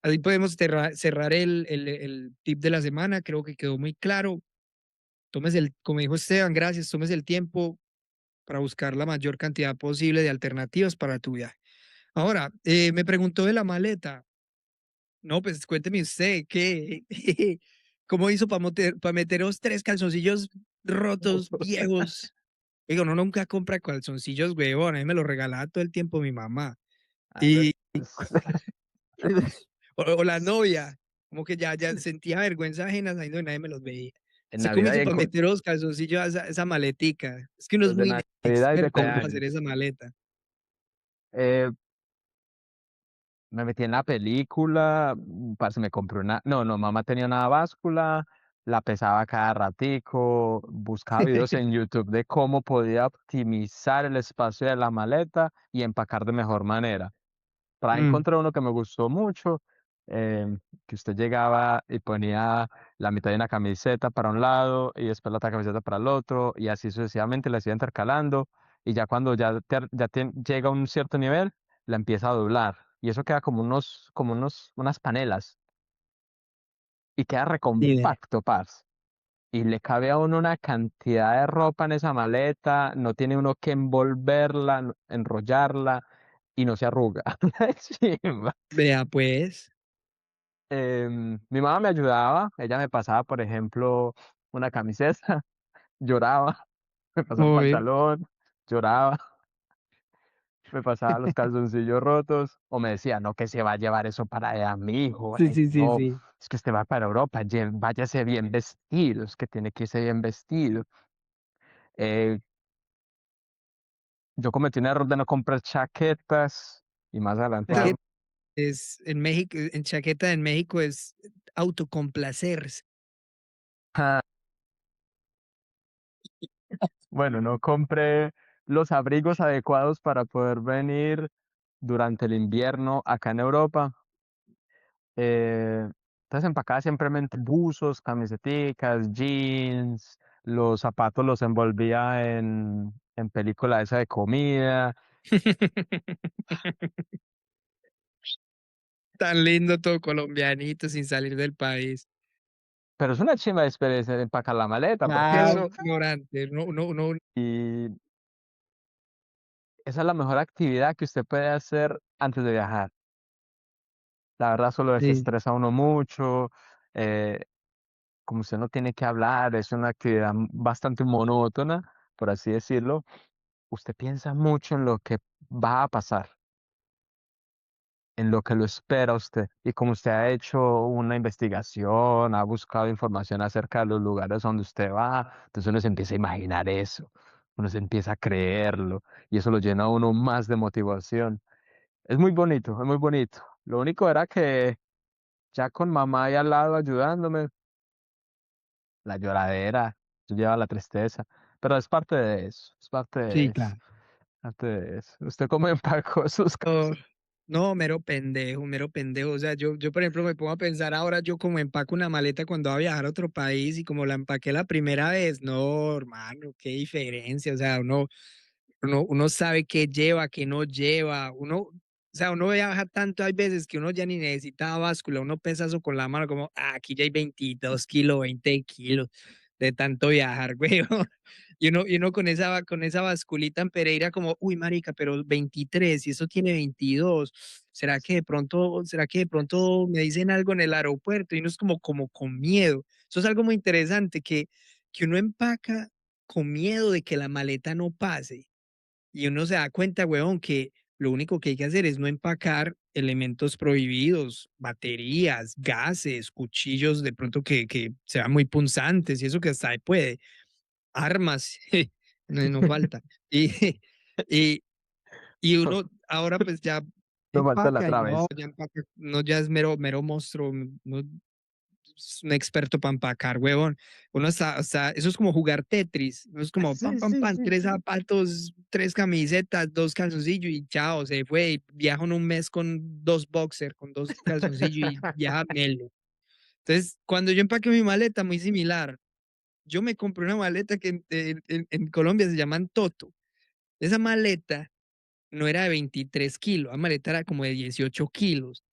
así podemos cerrar el tip de la semana. Creo que quedó muy claro. Tómese como dijo Esteban, gracias, tómese el tiempo para buscar la mayor cantidad posible de alternativas para tu viaje. Ahora, me preguntó de la maleta. No, pues cuénteme usted, ¿qué? ¿Cómo hizo para meteros tres calzoncillos rotos, viejos? Digo, no, nunca compra calzoncillos, huevón. A mí me los regalaba todo el tiempo mi mamá. Ah, Y, o la novia, como que ya sentía vergüenza ajena sabiendo que nadie me los veía. En ¿Usted cómo Navidad y hizo en para meter los calzoncillos a esa maletica? Es que uno es los de muy Navidad y de experto para hacer cumpleaños. esa maleta. Eh, Me metí en la película, parce, me compré una, no, mamá tenía una báscula, la pesaba cada ratico, buscaba videos en YouTube de cómo podía optimizar el espacio de la maleta y empacar de mejor manera. Para ahí Mm, encontré uno que me gustó mucho, que usted llegaba y ponía la mitad de una camiseta para un lado y después la otra camiseta para el otro y así sucesivamente la iba intercalando y ya cuando llega a un cierto nivel, la empieza a doblar y eso queda unas panelas y queda ni idea. recompacto, parce. Y le cabe a uno una cantidad de ropa en esa maleta, no tiene uno que envolverla, enrollarla y no se arruga. Chimba. Vea, pues. Mi mamá me ayudaba, ella me pasaba, por ejemplo, una camiseta, lloraba, me pasaba un Obvio. pantalón, lloraba, me pasaba los calzoncillos rotos, o me decía, no, que se va a llevar eso para allá, mi hijo, Sí, ay, sí, sí, no, sí. es que usted va para Europa, váyase bien vestido, es que tiene que irse bien vestido. Eh, yo cometí un error de no comprar chaquetas, y más adelante Es vamos. que es en México, en chaqueta en México es autocomplacerse. Bueno, no compré los abrigos adecuados para poder venir durante el invierno acá en Europa. Eh, entonces empacaba simplemente buzos, camiseticas, jeans, los zapatos los envolvía en película esa de comida. Tan lindo todo colombianito sin salir del país. Pero es una chimba de experiencia de empacar la maleta, porque Claro, eso, ignorante. No, no, no. y esa es la mejor actividad que usted puede hacer antes de viajar. La verdad solo Sí. desestresa a uno mucho. eh, Como usted no tiene que hablar, es una actividad bastante monótona, por así decirlo, usted piensa mucho en lo que va a pasar, en lo que lo espera a usted. Y como usted ha hecho una investigación, ha buscado información acerca de los lugares donde usted va, entonces uno se empieza a imaginar eso, uno se empieza a creerlo y eso lo llena a uno más de motivación. Es muy bonito, es muy bonito. Lo único era que ya con mamá ahí al lado ayudándome, la lloradera, lleva la tristeza, pero es parte de eso, es parte de Sí, eso, claro. parte de eso. ¿Usted cómo empacó sus Oh, cosas? No, mero pendejo, mero pendejo. O sea, yo, por ejemplo, me pongo a pensar ahora yo como empaco una maleta cuando voy a viajar a otro país y como la empaqué la primera vez. No, hermano, qué diferencia. O sea, uno sabe qué lleva, qué no lleva. O sea, uno viaja tanto, hay veces que uno ya ni necesita báscula, uno pesa eso con la mano como, aquí ya hay 22 kilos, 20 kilos de tanto viajar, güey. Y uno con esa basculita en Pereira como, uy, marica, pero 23 y eso tiene 22. ¿Será que de pronto me dicen algo en el aeropuerto? Y uno es como con miedo. Eso es algo muy interesante, que uno empaca con miedo de que la maleta no pase. Y uno se da cuenta, huevón, que lo único que hay que hacer es no empacar elementos prohibidos, baterías, gases, cuchillos de pronto que sean muy punzantes y eso que hasta ahí puede, armas, no falta. Y, y, y uno ahora pues ya No falta la empaca y no, travesa. ya empaca, no ya es mero, mero monstruo, no es un experto para empacar, huevón. Uno eso es como jugar Tetris, no es como pam, Sí, pam, sí, pam, sí, tres sí. zapatos, tres camisetas, dos calzoncillos y chao, se fue. Y viajo en un mes con dos boxers, con dos calzoncillos y viaja melo. Entonces, cuando yo empaqué mi maleta, muy similar. Yo me compré una maleta que en Colombia se llaman Toto. Esa maleta no era de 23 kilos, la maleta era como de 18 kilos.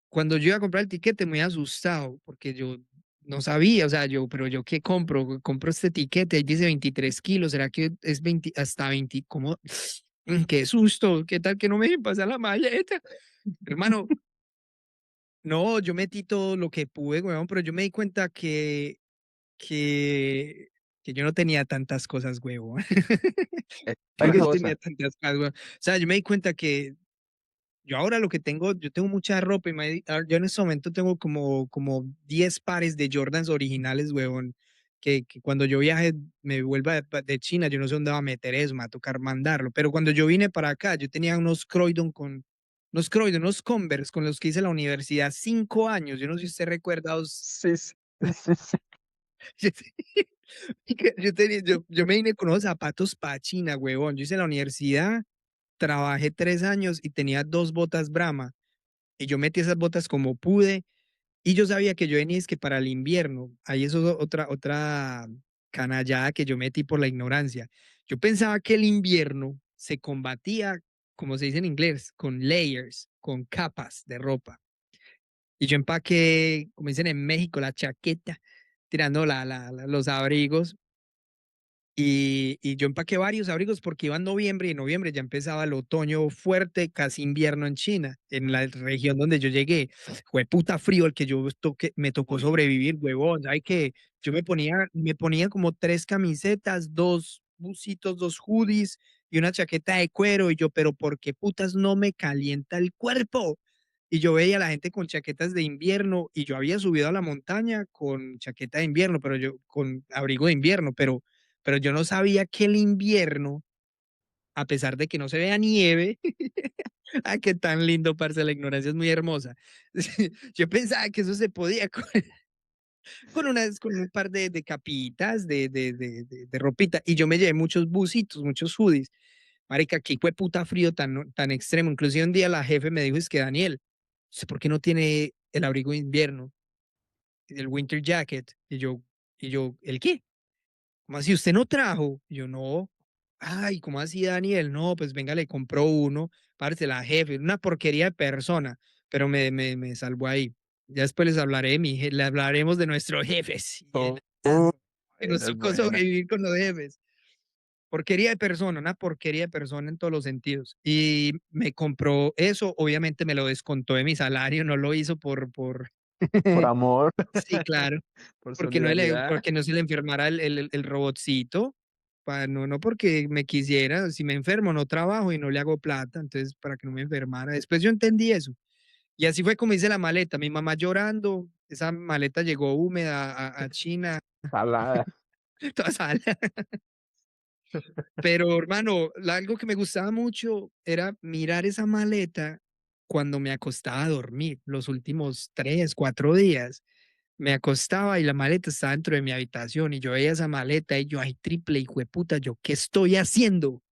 Cuando yo iba a comprar el tiquete me había asustado porque yo no sabía, o sea, pero yo qué compro, compro este tiquete, ahí dice 23 kilos, ¿será que es 20, hasta 20? ¿Cómo? Qué susto, ¿qué tal que no me dejen pasar la maleta? Hermano, no, yo metí todo lo que pude, weón, pero yo me di cuenta que, que yo no tenía tantas cosas, huevón. Es Creo la que yo tenía cosa. tantas cosas, weón. O sea, yo me di cuenta que yo ahora lo que tengo, yo tengo mucha ropa y yo en este momento tengo como 10 pares de Jordans originales, huevón, que cuando yo viaje me vuelva de China, yo no sé dónde va a meter eso, me va a tocar mandarlo. Pero cuando yo vine para acá, yo tenía unos Converse con los que hice la universidad 5 años. Yo no sé si usted recuerda. Sí, sí, sí, sí. Yo me vine con unos zapatos para China, huevón. Yo hice la universidad, trabajé 3 años y tenía dos botas Brahma. Y yo metí esas botas como pude. Y yo sabía que yo venía es que para el invierno. Ahí eso es otra canallada que yo metí por la ignorancia. Yo pensaba que el invierno se combatía, como se dice en inglés, con layers, con capas de ropa. Y yo empaqué, como dicen en México, la chaqueta, tirando los abrigos. Y yo empaqué varios abrigos porque iba en noviembre y en noviembre ya empezaba el otoño fuerte, casi invierno en China, en la región donde yo llegué. Fue puta frío el que me tocó Uy, sobrevivir, huevón. ¿Sabes que yo me ponía como tres camisetas, dos bucitos, dos hoodies y una chaqueta de cuero? Y yo, pero ¿por qué putas no me calienta el cuerpo? Y yo veía a la gente con chaquetas de invierno y yo había subido a la montaña con chaqueta de invierno, pero yo con abrigo de invierno, pero yo no sabía que el invierno, a pesar de que no se vea nieve, ah, qué tan lindo, parce, la ignorancia es muy hermosa. Yo pensaba que eso se podía con un par de capitas, de ropita, y yo me llevé muchos bucitos, muchos hoodies. Marica, aquí fue puta frío tan extremo. Inclusive un día la jefe me dijo, es que Daniel, ¿usted por qué no tiene el abrigo de invierno, el winter jacket? Y yo, ¿el qué? ¿Cómo así? ¿Usted no trajo? Y yo, no. Ay, ¿cómo así, Daniel? No, pues venga, le compró uno. Parce, la jefe, una porquería de persona, pero me salvó ahí. Ya después les hablaré le hablaremos de nuestros jefes. oh, Que nos buena, es tocó buena. sobrevivir con los jefes. Porquería de persona, una porquería de persona en todos los sentidos. Y me compró eso, obviamente me lo descontó de mi salario, no lo hizo por. Por amor, Sí, claro. por Para solidaridad. que no se le enfermara el robotcito, no porque me quisiera, si me enfermo no trabajo y no le hago plata, entonces para que no me enfermara. Después yo entendí eso. Y así fue como hice la maleta, mi mamá llorando, esa maleta llegó húmeda a China, Salada. toda sal. Pero hermano, algo que me gustaba mucho era mirar esa maleta cuando me acostaba a dormir, los últimos 3, 4 días. Me acostaba y la maleta estaba dentro de mi habitación y yo veía esa maleta y yo, ay, triple hijo de puta, ¿yo qué estoy haciendo?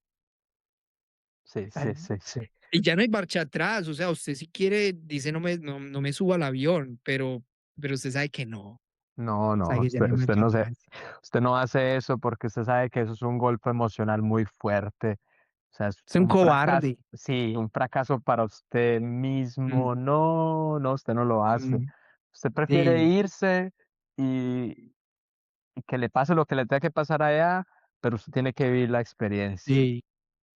Sí, sí, Al- sí, sí. y ya no hay marcha atrás, o sea, usted si quiere, dice no me suba al avión, pero usted sabe que no, No, no, sabe que ya no hay usted marcha no se, atrás. usted no hace eso porque usted sabe que eso es un golpe emocional muy fuerte. O sea, es Es un un fracaso, cobarde. sí, un fracaso para usted Mm, mismo. No, no, usted no lo hace. mm, Usted prefiere sí, irse y, y que le pase lo que le tenga que pasar allá, pero usted tiene que vivir la experiencia. sí,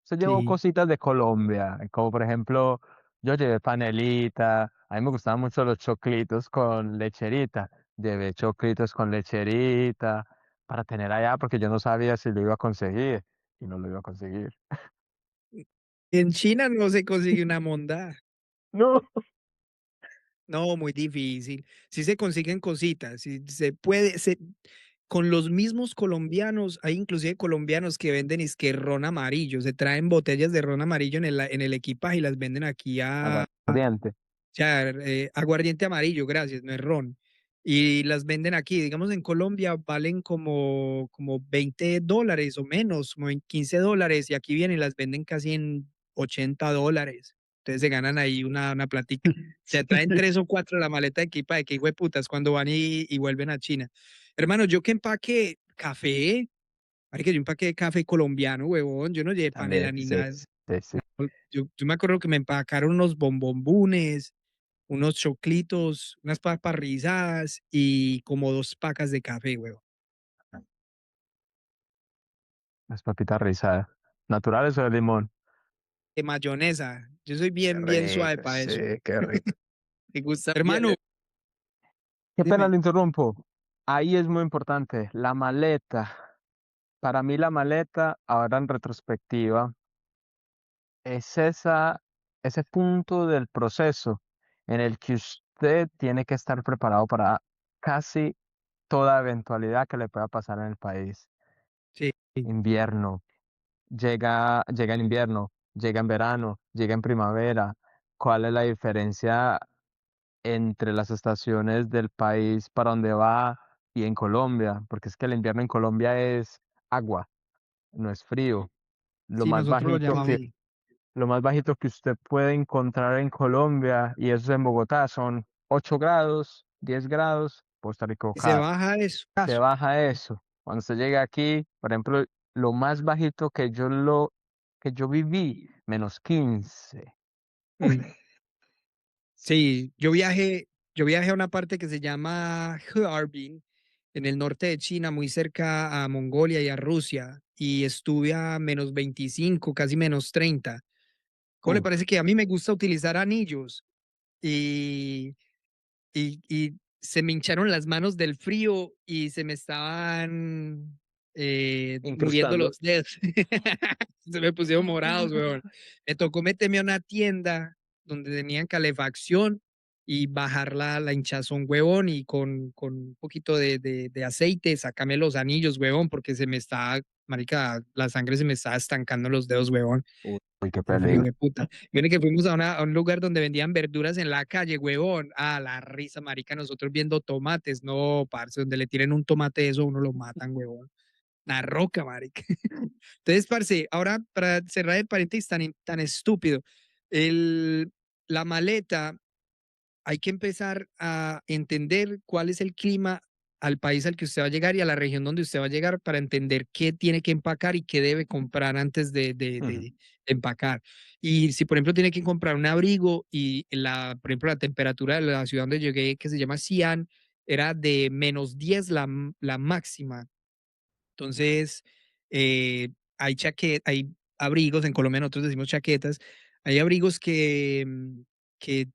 Se llevó sí. cositas de Colombia, como por ejemplo, yo llevé panelita, a mí me gustaban mucho los choclitos con lecherita, llevé choclitos con lecherita para tener allá porque yo no sabía si lo iba a conseguir y no lo iba a conseguir. En China no se consigue una monda. No. No, muy difícil. Sí se consiguen cositas, sí se puede, con los mismos colombianos, hay inclusive colombianos que venden es que ron amarillo, se traen botellas de ron amarillo en el equipaje y las venden aquí a, Aguardiente. sea, aguardiente amarillo, gracias, no es ron. Y las venden aquí, digamos en Colombia valen como $20 o menos, como en $15, y aquí vienen y las venden casi en $80. Entonces se ganan ahí una platica. Se traen tres o cuatro en la maleta de equipa de que hijo de putas cuando van y vuelven a China. Hermano, yo que empaque café, que yo empaqué café colombiano, huevón, yo no llevé panela También, ni sí, nada. sí, sí. Yo me acuerdo que me empacaron unos bombombunes, unos choclitos, unas papas rizadas y como 2 pacas de café, huevo. Las papitas rizadas. ¿Naturales o de limón? De mayonesa. Yo soy Qué bien suave rico, para sí, eso. qué rico. Me gusta. Hermano, Qué pena dime. lo interrumpo. Ahí es muy importante, la maleta. Para mí la maleta, ahora en retrospectiva, es ese punto del proceso en el que usted tiene que estar preparado para casi toda eventualidad que le pueda pasar en el país. Sí, Invierno, llega el invierno, llega en verano, llega en primavera. ¿Cuál es la diferencia entre las estaciones del país para donde va y en Colombia? Porque es que el invierno en Colombia es agua, no es frío. Lo sí, más nosotros lo bajito llamamos que, lo más bajito que usted puede encontrar en Colombia, y eso es en Bogotá, son 8 grados, 10 grados, puedo estar y se equivocado. baja eso. Se baja eso. Cuando usted llega aquí, por ejemplo, lo más bajito que yo viví, -15. Mm. Sí, yo viajé a una parte que se llama Harbin, en el norte de China, muy cerca a Mongolia y a Rusia, y estuve a -25, casi -30. ¿Cómo le Uf, parece que a mí me gusta utilizar anillos? Y y se me hincharon las manos del frío y se me estaban muriendo incrustando. los dedos. Se me pusieron morados, weón. Me tocó meterme a una tienda donde tenían calefacción y bajar la hinchazón, huevón, y con un poquito de aceite, sacarme los anillos, huevón, porque se me estaba, marica, la sangre se me estaba estancando en los dedos, huevón. Uy, qué El frío peligro. de puta. Viene que fuimos a un lugar donde vendían verduras en la calle, huevón. Ah, la risa, marica, nosotros viendo tomates. No, parce, donde le tiren un tomate eso, uno lo matan, huevón. La roca, marica. Entonces, parce, ahora para cerrar el paréntesis tan estúpido, el, la maleta hay que empezar a entender cuál es el clima al país al que usted va a llegar y a la región donde usted va a llegar para entender qué tiene que empacar y qué debe comprar antes Ujú. de empacar. Y si, por ejemplo, tiene que comprar un abrigo y por ejemplo, la temperatura de la ciudad donde llegué, que se llama Xi'an, era de -10 la máxima. Entonces, hay abrigos, en Colombia nosotros decimos chaquetas, hay abrigos que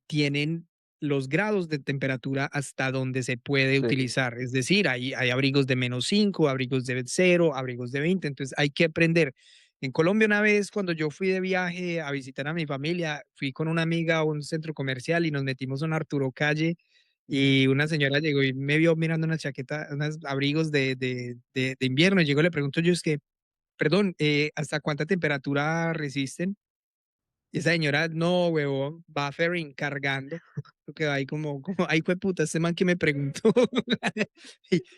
tienen los grados de temperatura hasta donde se puede Sí. utilizar. Es decir, hay abrigos de -5, abrigos de 0, abrigos de 20. Entonces, hay que aprender. En Colombia, una vez, cuando yo fui de viaje a visitar a mi familia, fui con una amiga a un centro comercial y nos metimos en Arturo Calle y una señora llegó y me vio mirando una chaqueta, unos abrigos de invierno. Y llegó y le pregunto yo, es que, perdón, ¿hasta cuánta temperatura resisten? Y esa señora, no, huevón, buffering, cargando. Lo que va ahí ay, fue puta, este man que me preguntó.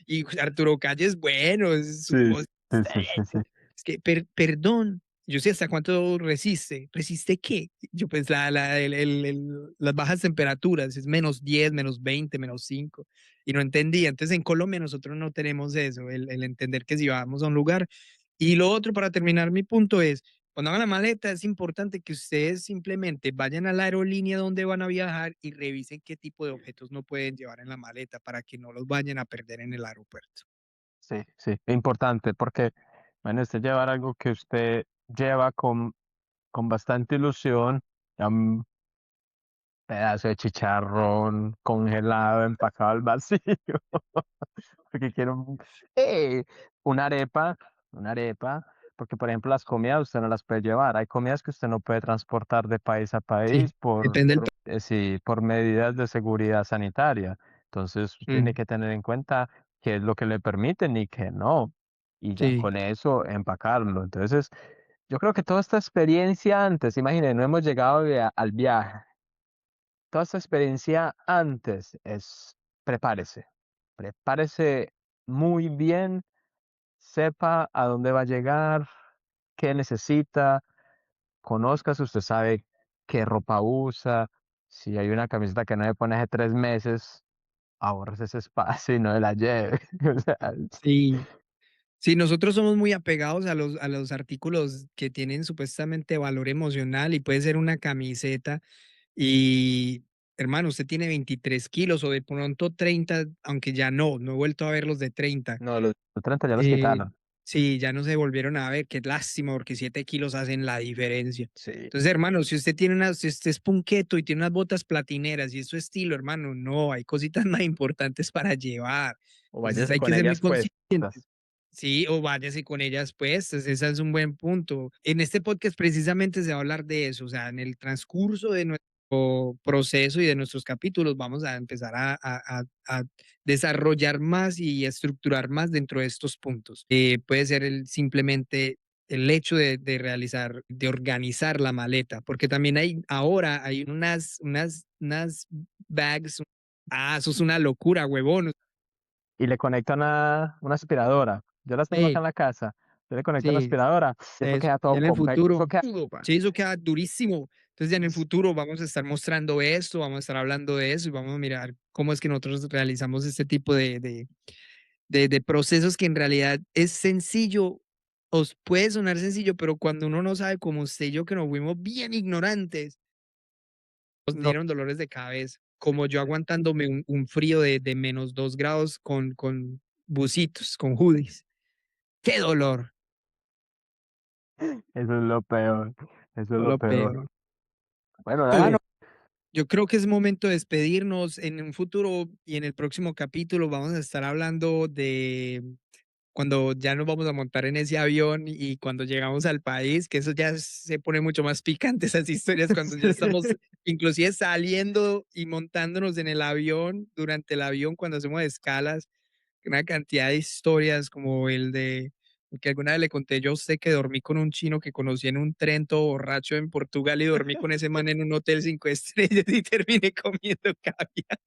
y Arturo Calle es bueno, es su Sí, voz. sí, sí, sí, sí. Es que, perdón. Yo sé hasta cuánto resiste. ¿Resiste qué? Yo pues las bajas temperaturas, es -10, -20, -5 y no entendía. Entonces en Colombia nosotros no tenemos eso, el entender que si vamos a un lugar. Y lo otro para terminar mi punto es, cuando hagan la maleta es importante que ustedes simplemente vayan a la aerolínea donde van a viajar y revisen qué tipo de objetos no pueden llevar en la maleta para que no los vayan a perder en el aeropuerto. Sí, sí, importante, porque, bueno, usted llevar algo que usted lleva con bastante ilusión, a un pedazo de chicharrón congelado, empacado al vacío, porque quiero ¡eh! Una arepa, una arepa, porque, por ejemplo, las comidas usted no las puede llevar. Hay comidas que usted no puede transportar de país a Sí, país depende del... sí, por medidas de seguridad sanitaria. Entonces, tiene Mm, que tener en cuenta qué es lo que le permiten y qué no, y ya sí, con eso empacarlo. Entonces, yo creo que toda esta experiencia antes, imagine, no hemos llegado al viaje. Toda esta experiencia antes es prepárese, prepárese muy bien, sepa a dónde va a llegar, qué necesita, conózcase, usted sabe qué ropa usa. Si hay una camiseta que no le pone hace 3 meses, ahorrese ese espacio y no se la lleve. O sea, sí. Sí, nosotros somos muy apegados a los artículos que tienen supuestamente valor emocional y puede ser una camiseta y, hermano, usted tiene 23 kilos o de pronto 30, aunque ya no he vuelto a ver los de 30. no, los 30 ya los Eh, quitaron. sí, ya no se volvieron a ver, qué lástima, porque 7 kilos hacen la diferencia. Sí. Entonces, hermano, si usted es punqueto y tiene unas botas platineras y es su estilo, hermano, no, hay cositas más importantes para llevar. O Entonces váyase hay que con ser muy ellas conscientes. puestas. Sí, o váyase con ellas puestas, ese es un buen punto. En este podcast precisamente se va a hablar de eso, o sea, en el transcurso de nuestro proceso y de nuestros capítulos vamos a empezar a desarrollar más y estructurar más dentro de estos puntos. Puede ser simplemente el hecho de realizar, de organizar la maleta, porque también ahora hay unas bags, eso es una locura, huevón. Y le conecta una aspiradora. Yo las tengo acá en la casa. Yo le conecto una Sí, aspiradora y eso eso. queda todo Ya en el compacto. futuro, Eso queda duro, sí, parce. eso queda durísimo. Entonces, ya en el futuro vamos a estar mostrando esto, vamos a estar hablando de eso y vamos a mirar cómo es que nosotros realizamos este tipo de procesos que en realidad es sencillo, os puede sonar sencillo, pero cuando uno no sabe, como usted y yo, que nos fuimos bien ignorantes, nos No, dieron dolores de cabeza, como yo aguantándome un frío de -2 grados con bucitos, con hoodies. ¡Qué dolor! eso es lo peor. Eso es Fue lo lo peor. peor. Bueno, Bueno, Dani, yo creo que es momento de despedirnos. En un futuro y en el próximo capítulo vamos a estar hablando de cuando ya nos vamos a montar en ese avión y cuando llegamos al país, que eso ya se pone mucho más picante esas historias cuando ya estamos inclusive saliendo y montándonos en el avión, durante el avión, cuando hacemos escalas, una cantidad de historias como el de que alguna vez le conté yo a usted que dormí con un chino que conocí en un tren todo borracho en Portugal y dormí con ese man en un hotel 5 estrellas y terminé comiendo caviar,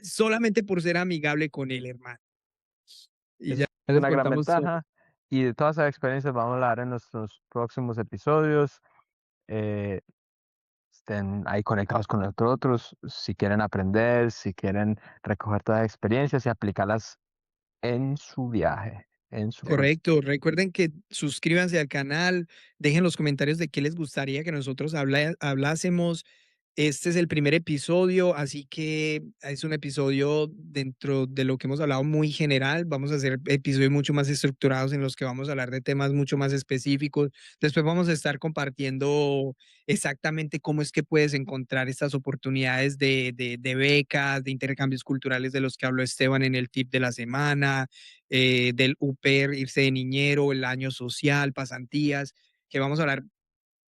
solamente por ser amigable con él, hermano. Y ya es les una gran contamos todo. ventaja y de todas esas experiencias vamos a hablar en nuestros próximos episodios. Eh, estén ahí conectados con nosotros si quieren aprender, si quieren recoger todas las experiencias y aplicarlas en su viaje, en su viaje. Correcto. Recuerden que suscríbanse al canal, dejen los comentarios de qué les gustaría que nosotros hablásemos. Este es el primer episodio, así que es un episodio dentro de lo que hemos hablado muy general. Vamos a hacer episodios mucho más estructurados en los que vamos a hablar de temas mucho más específicos. Después vamos a estar compartiendo exactamente cómo es que puedes encontrar estas oportunidades de becas, de intercambios culturales de los que habló Esteban en el tip de la semana, del UPER, irse de niñero, el año social, pasantías, que vamos a hablar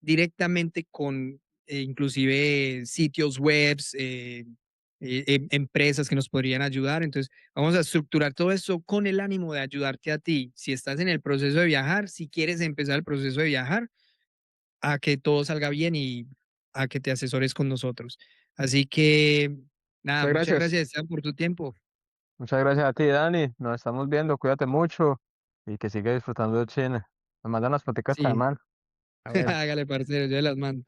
directamente con inclusive sitios webs, empresas que nos podrían ayudar. Entonces, vamos a estructurar todo esto con el ánimo de ayudarte a ti. Si estás en el proceso de viajar, si quieres empezar el proceso de viajar, a que todo salga bien y a que te asesores con nosotros. Así que, nada, Muchas muchas gracias. gracias, Esteban, por tu tiempo. Muchas gracias a ti, Dani. Nos estamos viendo. Cuídate mucho y que sigas disfrutando de Chile. Me mandan las foticas Sí, mal. A ver. hágale, parcero, yo se las mando.